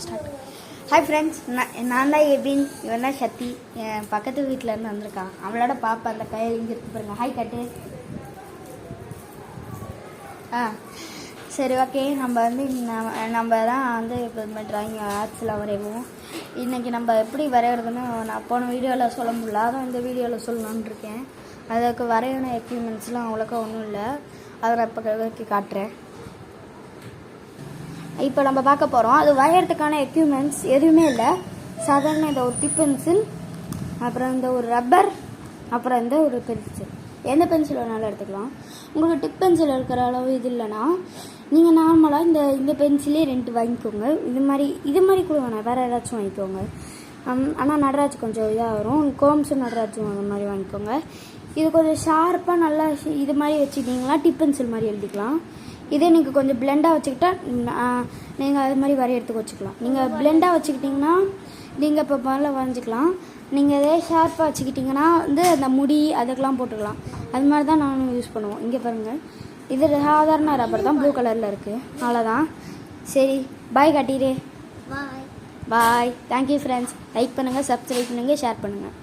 Start. Hi friends, நான் தான் எபின், இவன் தான் சக்தி. என் பக்கத்து வீட்டிலேருந்து வந்திருக்கான். அவளோட பாப்பா அந்த கையில் இங்கே இருக்கு பாருங்க. ஹாய் கட்டு. சரி, ஓகே. நம்ம தான் வந்து இப்போ இதுமாதிரி ட்ராயிங் ஆர்ட்ஸில் வரைவோம். இன்றைக்கி நம்ம எப்படி வரைகிறதுன்னு நான் போன வீடியோவில் சொல்ல முடியல, அதான் இந்த வீடியோவில் சொல்லலான்னு இருக்கேன். அதுக்கு வரையணும் எக்யூப்மெண்ட்ஸ்லாம் அவ்வளோக்கா ஒன்றும் இல்லை, அதை நான் இப்போ காட்டுறேன். இப்போ நம்ம பார்க்க போகிறோம். அது வரைகிறதுக்கான எக்யூப்மெண்ட்ஸ் எதுவுமே இல்லை. சாதாரண இந்த ஒரு டிப் பென்சில், அப்புறம் இந்த ஒரு ரப்பர், அப்புறம் இந்த ஒரு பென்சில். எந்த பென்சில் வேணாலும் எடுத்துக்கலாம். உங்களுக்கு டிப் பென்சில் இருக்கிற அளவு இது இல்லைன்னா நீங்கள் நார்மலாக இந்த பென்சிலே 2 வாங்கிக்கோங்க. இது மாதிரி கூட வேணாம், வேறு ஏதாச்சும் வாங்கிக்கோங்க. ஆனால் நடராஜ் கொஞ்சம் இதாக வரும், கோம்ஸும் நடராஜும் அந்த மாதிரி வாங்கிக்கோங்க. இது கொஞ்சம் ஷார்ப்பாக நல்லா இது மாதிரி வச்சுக்கிட்டிங்கன்னா டிப் பென்சில் மாதிரி எழுதிக்கலாம். இதே நீங்கள் கொஞ்சம் பிளெண்டாக வச்சுக்கிட்டா நீங்கள் அது மாதிரி வரையறதுக்கு வச்சுக்கலாம். நீங்கள் பிளெண்டாக வச்சுக்கிட்டிங்கன்னா நீங்கள் இப்போ முதல்ல வரைஞ்சிக்கலாம். நீங்கள் இதே ஷார்ப்பாக வச்சுக்கிட்டிங்கன்னா வந்து அந்த முடி அதுக்கெலாம் போட்டுக்கலாம். அது மாதிரி தான் நானும் யூஸ் பண்ணுவோம். இங்கே பாருங்கள், இது சாதாரண ரப்பர் தான், ப்ளூ கலரில் இருக்குது. அவ்வளோதான். சரி, பாய் காட்டிடு. பாய். Thank you friends. லைக் பண்ணுங்கள், சப்ஸ்கிரைப் பண்ணுங்கள், ஷேர் பண்ணுங்கள்.